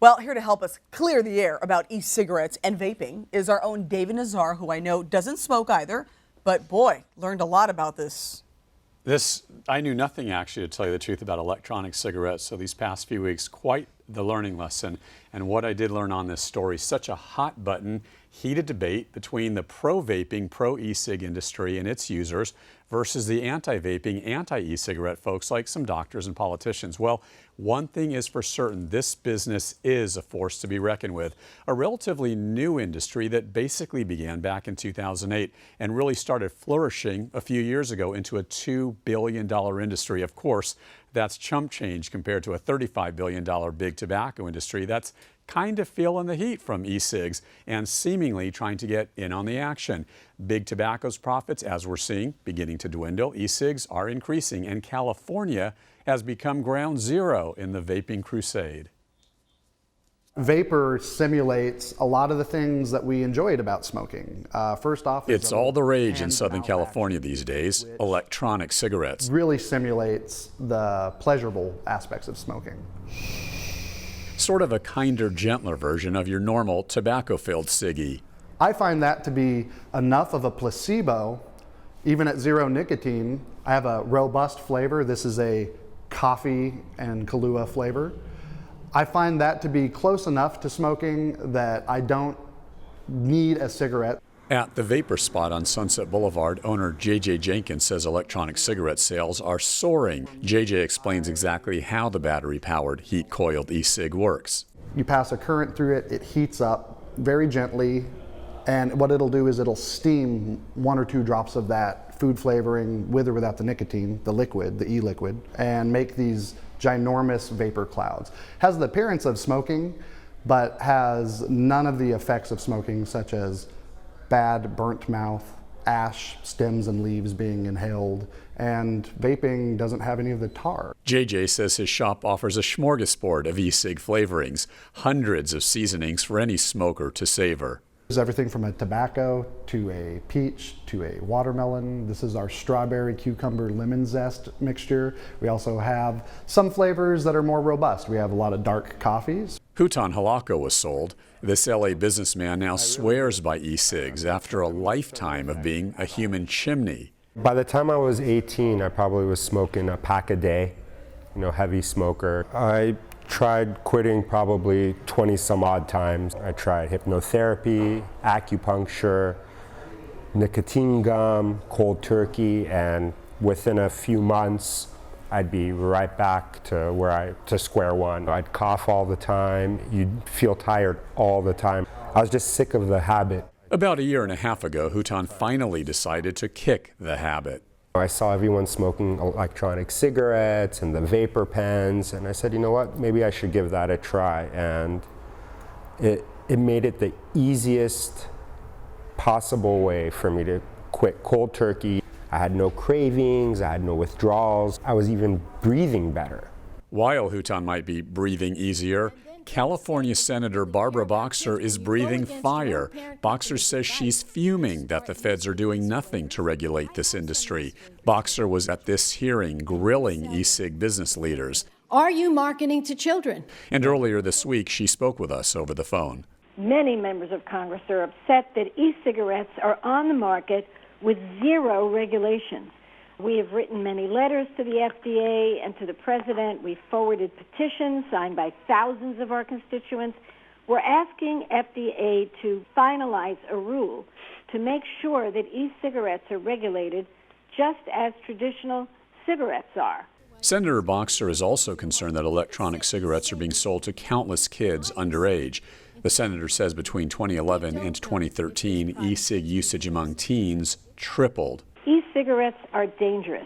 Well, here to help us clear the air about e-cigarettes and vaping is our own David Nazar, who I know doesn't smoke either, but boy, learned a lot about this. I knew nothing actually, to tell you the truth, about electronic cigarettes. So these past few weeks, quite the learning lesson. And what I did learn on this story, such a hot button, heated debate between the pro-vaping, pro-e-cig industry and its users versus the anti-vaping, anti-e-cigarette folks like some doctors and politicians. Well, one thing is for certain, this business is a force to be reckoned with. A relatively new industry that basically began back in 2008 and really started flourishing a few years ago into a $2 billion industry. Of course, that's chump change compared to a $35 billion big tobacco industry that's kind of feeling the heat from e-cigs and seemingly trying to get in on the action. Big tobacco's profits, as we're seeing, beginning to dwindle. E-cigs are increasing, and California has become ground zero in the vaping crusade. Vapor simulates a lot of the things that we enjoyed about smoking. First off, it's all the rage in Southern California these days, electronic cigarettes. Really simulates the pleasurable aspects of smoking. Sort of a kinder, gentler version of your normal tobacco-filled ciggy. I find that to be enough of a placebo, even at zero nicotine. I have a robust flavor. This is a coffee and Kahlua flavor. I find that to be close enough to smoking that I don't need a cigarette. At the Vapor spot on Sunset Boulevard, owner JJ Jenkins says electronic cigarette sales are soaring. JJ explains exactly how the battery-powered, heat-coiled e-cig works. You pass a current through it, it heats up very gently, and what it'll do is it'll steam 1 or 2 drops of that food flavoring with or without the nicotine, the liquid, the e-liquid, and make these ginormous vapor clouds. Has the appearance of smoking, but has none of the effects of smoking, such as bad burnt mouth, ash, stems and leaves being inhaled, and vaping doesn't have any of the tar. JJ says his shop offers a smorgasbord of e-cig flavorings, hundreds of seasonings for any smoker to savor. There's everything from a tobacco to a peach to a watermelon. This is our strawberry, cucumber, lemon zest mixture. We also have some flavors that are more robust. We have a lot of dark coffees. Hutan Halako was sold. This LA businessman now swears by e-cigs after a lifetime of being a human chimney. By the time I was 18, I probably was smoking a pack a day, heavy smoker. I tried quitting probably 20 some odd times. I tried hypnotherapy, acupuncture, nicotine gum, cold turkey, and within a few months, I'd be right back to square one. I'd cough all the time. You'd feel tired all the time. I was just sick of the habit. About a year and a half ago, Hutan finally decided to kick the habit. I saw everyone smoking electronic cigarettes and the vapor pens, and I said, you know what, maybe I should give that a try. And it made it the easiest possible way for me to quit cold turkey. I had no cravings, I had no withdrawals, I was even breathing better. While Hutan might be breathing easier, California Senator Barbara Boxer is breathing fire. Boxer says she's fuming that the feds are doing nothing to regulate this industry. Boxer was at this hearing grilling e-cig business leaders. Are you marketing to children? And earlier this week, she spoke with us over the phone. Many members of Congress are upset that e-cigarettes are on the market with zero regulations. We have written many letters to the FDA and to the President. We've forwarded petitions signed by thousands of our constituents. We're asking FDA to finalize a rule to make sure that e-cigarettes are regulated just as traditional cigarettes are. Senator Boxer is also concerned that electronic cigarettes are being sold to countless kids underage. The senator says between 2011 and 2013, e-cig usage among teens tripled. E-cigarettes are dangerous.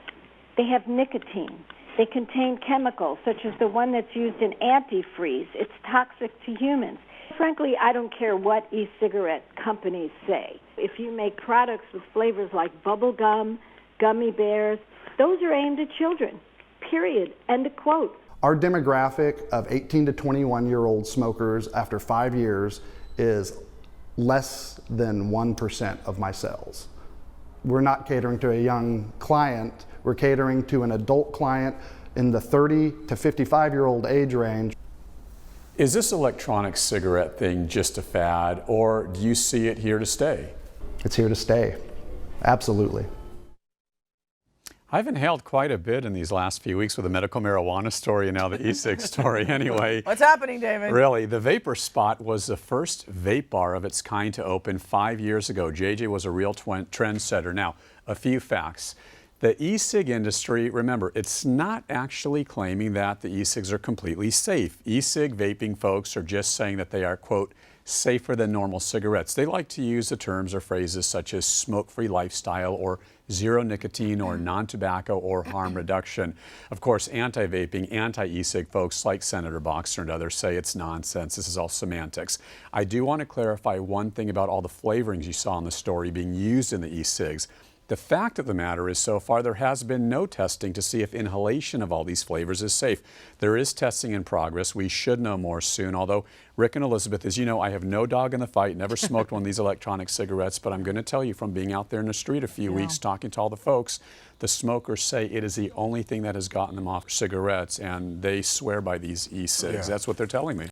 They have nicotine. They contain chemicals such as the one that's used in antifreeze. It's toxic to humans. Frankly, I don't care what e-cigarette companies say. If you make products with flavors like bubble gum, gummy bears, those are aimed at children, period, end of quote. Our demographic of 18 to 21-year-old smokers after 5 years is less than 1% of my sales. We're not catering to a young client, we're catering to an adult client in the 30 to 55-year-old age range. Is this electronic cigarette thing just a fad, or do you see it here to stay? It's here to stay. Absolutely. I've inhaled quite a bit in these last few weeks with the medical marijuana story and now the e-cig story anyway. What's happening, David? Really, the Vapor Spot was the first vape bar of its kind to open 5 years ago. JJ was a real trendsetter. Now, a few facts. The e-cig industry, remember, it's not actually claiming that the e-cigs are completely safe. E-cig vaping folks are just saying that they are, quote, safer than normal cigarettes. They like to use the terms or phrases such as smoke-free lifestyle or zero nicotine or non-tobacco or harm reduction. Of course, anti-vaping, anti-e-cig folks like Senator Boxer and others say it's nonsense. This is all semantics. I do want to clarify one thing about all the flavorings you saw in the story being used in the e-cigs. The fact of the matter is, so far, there has been no testing to see if inhalation of all these flavors is safe. There is testing in progress. We should know more soon, although Rick and Elizabeth, as you know, I have no dog in the fight, never smoked one of these electronic cigarettes, but I'm going to tell you from being out there in the street a few weeks, talking to all the folks, the smokers say it is the only thing that has gotten them off cigarettes, and they swear by these e-cigs. That's what they're telling me.